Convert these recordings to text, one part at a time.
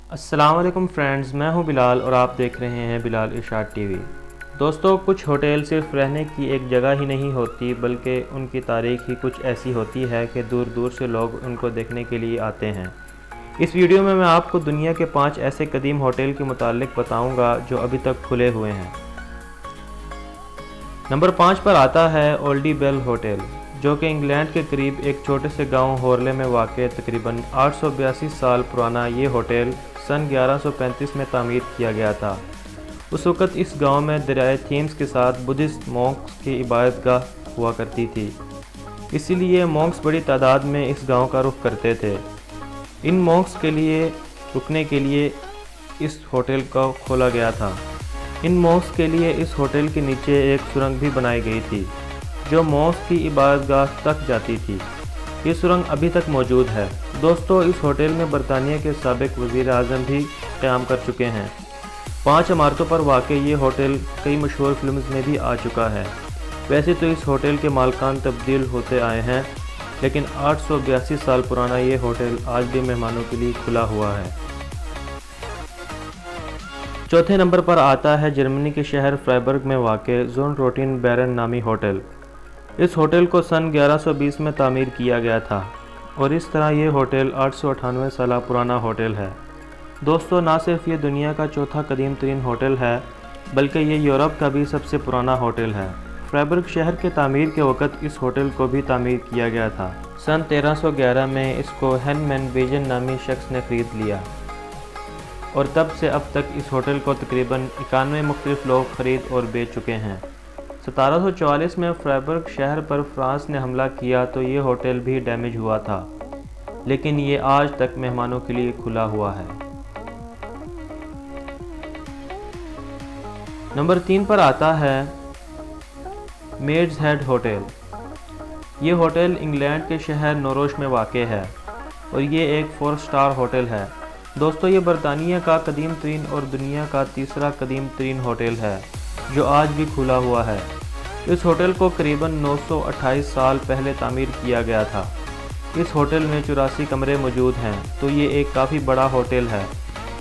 السلام علیکم فرینڈز، میں ہوں بلال اور آپ دیکھ رہے ہیں بلال ارشاد ٹی وی۔ دوستو، کچھ ہوٹل صرف رہنے کی ایک جگہ ہی نہیں ہوتی بلکہ ان کی تاریخ ہی کچھ ایسی ہوتی ہے کہ دور دور سے لوگ ان کو دیکھنے کے لیے آتے ہیں۔ اس ویڈیو میں آپ کو دنیا کے 5 ایسے قدیم ہوٹل کے متعلق بتاؤں گا جو ابھی تک کھلے ہوئے ہیں۔ نمبر 5 پر آتا ہے اولڈی بیل ہوٹل، جو کہ انگلینڈ کے قریب ایک چھوٹے سے گاؤں ہورلے میں واقع تقریباً 882 سال پرانا یہ ہوٹل سن 1135 میں تعمیر کیا گیا تھا۔ اس وقت اس گاؤں میں دریائے تھیمز کے ساتھ بدھسٹ مونکس کی عبادت گاہ ہوا کرتی تھی، اسی لیے مونکس بڑی تعداد میں اس گاؤں کا رخ کرتے تھے۔ ان مونکس کے لیے رکنے کے لیے اس ہوٹل کو کھولا گیا تھا۔ ان مونکس کے لیے اس ہوٹل کے نیچے ایک سرنگ بھی بنائی گئی تھی جو مونکس کی عبادت گاہ تک جاتی تھی۔ یہ سرنگ ابھی تک موجود ہے۔ دوستو، اس ہوٹل میں برطانیہ کے سابق وزیر اعظم بھی قیام کر چکے ہیں۔ 5 عمارتوں پر واقع یہ ہوٹل کئی مشہور فلمز میں بھی آ چکا ہے۔ ویسے تو اس ہوٹل کے مالکان تبدیل ہوتے آئے ہیں، لیکن 882 سال پرانا یہ ہوٹل آج بھی مہمانوں کے لیے کھلا ہوا ہے۔ چوتھے نمبر پر آتا ہے جرمنی کے شہر فرائبرگ میں واقع زون روٹین بیرن نامی ہوٹل۔ اس ہوٹل کو سن 1120 میں تعمیر کیا گیا تھا اور اس طرح یہ ہوٹل 898 سالہ پرانا ہوٹل ہے۔ دوستو، نہ صرف یہ دنیا کا چوتھا قدیم ترین ہوٹل ہے بلکہ یہ یورپ کا بھی سب سے پرانا ہوٹل ہے۔ فرائبرگ شہر کے تعمیر کے وقت اس ہوٹل کو بھی تعمیر کیا گیا تھا۔ سن 1311 میں اس کو ہینمن ویجن نامی شخص نے خرید لیا اور تب سے اب تک اس ہوٹل کو تقریباً 91 مختلف لوگ خرید اور بیچ چکے ہیں۔ 1744 میں فرائبرگ شہر پر فرانس نے حملہ کیا تو یہ ہوٹل بھی ڈیمیج ہوا تھا، لیکن یہ آج تک مہمانوں کے لیے کھلا ہوا ہے۔ نمبر 3 پر آتا ہے میڈز ہیڈ ہوٹل۔ یہ ہوٹل انگلینڈ کے شہر نوروش میں واقع ہے اور یہ ایک 4 سٹار ہوٹل ہے۔ دوستو، یہ برطانیہ کا قدیم ترین اور دنیا کا تیسرا قدیم ترین ہوٹل ہے جو آج بھی کھلا ہوا ہے۔ اس ہوٹل کو قریباً 928 سال پہلے تعمیر کیا گیا تھا۔ اس ہوٹل میں 84 کمرے موجود ہیں، تو یہ ایک کافی بڑا ہوٹل ہے۔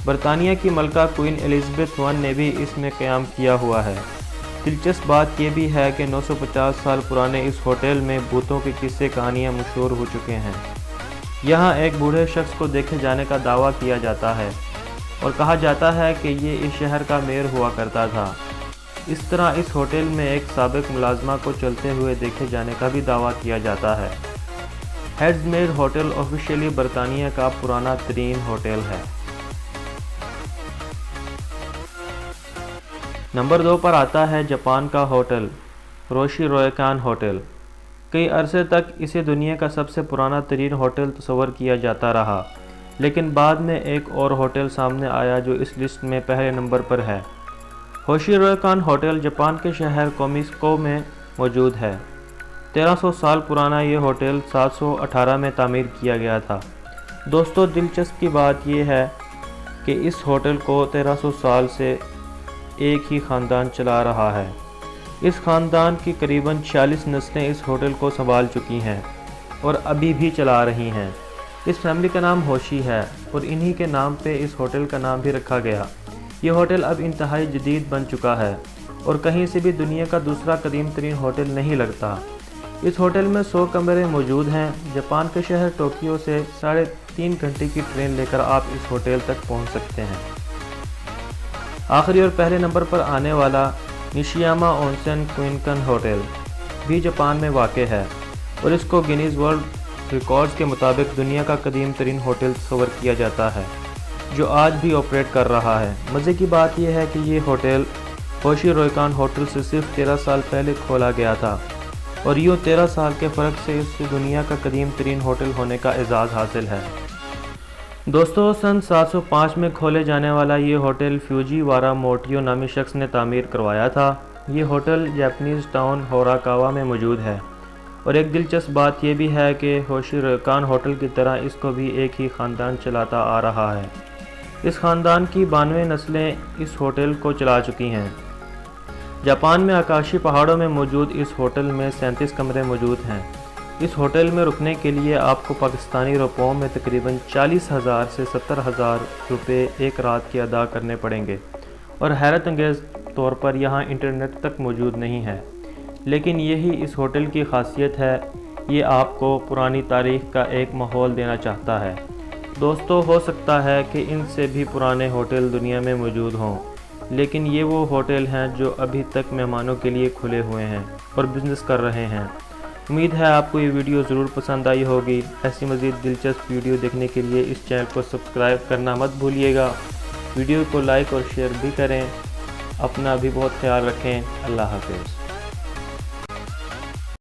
برطانیہ کی ملکہ کوئین ایلزابتھ I نے بھی اس میں قیام کیا ہوا ہے۔ دلچسپ بات یہ بھی ہے کہ 950 سال پرانے اس ہوٹل میں بھوتوں کے قصے کہانیاں مشہور ہو چکے ہیں۔ یہاں ایک بوڑھے شخص کو دیکھے جانے کا دعویٰ کیا جاتا ہے اور کہا جاتا ہے کہ یہ اس شہر کا میئر ہوا کرتا تھا۔ اس طرح اس ہوٹل میں ایک سابق ملازمہ کو چلتے ہوئے دیکھے جانے کا بھی دعویٰ کیا جاتا ہے۔ ہیڈز ہوٹل آفیشیلی برطانیہ کا پرانا ترین ہوٹل ہے۔ نمبر 2 پر آتا ہے جاپان کا ہوٹل روشی رویکان ہوٹل۔ کئی عرصے تک اسے دنیا کا سب سے پرانا ترین ہوٹل تصور کیا جاتا رہا، لیکن بعد میں ایک اور ہوٹل سامنے آیا جو اس لسٹ میں پہلے نمبر پر ہے۔ ہوشی رویکان ہوٹل جاپان کے شہر کومیسکو میں موجود ہے۔ 1300 سال پرانا یہ ہوٹل 718 میں تعمیر کیا گیا تھا۔ دوستو، دلچسپ کی بات یہ ہے کہ اس ہوٹل کو 1300 سال سے ایک ہی خاندان چلا رہا ہے۔ اس خاندان کی قریباً 46 نسلیں اس ہوٹل کو سنبھال چکی ہیں اور ابھی بھی چلا رہی ہیں۔ اس فیملی کا نام ہوشی ہے اور انہی کے نام پہ اس ہوٹل کا نام بھی رکھا گیا۔ یہ ہوٹل اب انتہائی جدید بن چکا ہے اور کہیں سے بھی دنیا کا دوسرا قدیم ترین ہوٹل نہیں لگتا۔ اس ہوٹل میں 100 کمرے موجود ہیں۔ جاپان کے شہر ٹوکیو سے 3.5 گھنٹے کی ٹرین لے کر آپ اس ہوٹل تک پہنچ سکتے ہیں۔ آخری اور پہلے نمبر پر آنے والا نشیاما اونسن کوئنکن ہوٹل بھی جاپان میں واقع ہے اور اس کو گینیز ورلڈ ریکارڈز کے مطابق دنیا کا قدیم ترین ہوٹل تصور کیا جاتا ہے جو آج بھی آپریٹ کر رہا ہے۔ مزے کی بات یہ ہے کہ یہ ہوٹل ہوشی رویکان ہوٹل سے صرف 13 سال پہلے کھولا گیا تھا اور یوں 13 سال کے فرق سے اس دنیا کا قدیم ترین ہوٹل ہونے کا اعزاز حاصل ہے۔ دوستو، سن 705 میں کھولے جانے والا یہ ہوٹل فیوجی وارا موٹیو نامی شخص نے تعمیر کروایا تھا۔ یہ ہوٹل جاپنیز ٹاؤن ہوراکاوا میں موجود ہے اور ایک دلچسپ بات یہ بھی ہے کہ ہوشی رویکان ہوٹل کی طرح اس کو بھی ایک ہی خاندان چلاتا آ رہا ہے۔ اس خاندان کی 92 نسلیں اس ہوٹل کو چلا چکی ہیں۔ جاپان میں آکاشی پہاڑوں میں موجود اس ہوٹل میں 37 کمرے موجود ہیں۔ اس ہوٹل میں رکنے کے لیے آپ کو پاکستانی روپیوں میں تقریباً 40,000 سے 70,000 روپے ایک رات کے ادا کرنے پڑیں گے، اور حیرت انگیز طور پر یہاں انٹرنیٹ تک موجود نہیں ہے۔ لیکن یہی اس ہوٹل کی خاصیت ہے، یہ آپ کو پرانی تاریخ کا ایک ماحول دینا چاہتا ہے۔ دوستو، ہو سکتا ہے کہ ان سے بھی پرانے ہوٹل دنیا میں موجود ہوں، لیکن یہ وہ ہوٹل ہیں جو ابھی تک مہمانوں کے لیے کھلے ہوئے ہیں اور بزنس کر رہے ہیں۔ امید ہے آپ کو یہ ویڈیو ضرور پسند آئی ہوگی۔ ایسی مزید دلچسپ ویڈیو دیکھنے کے لیے اس چینل کو سبسکرائب کرنا مت بھولیے گا۔ ویڈیو کو لائک اور شیئر بھی کریں۔ اپنا بھی بہت خیال رکھیں۔ اللہ حافظ۔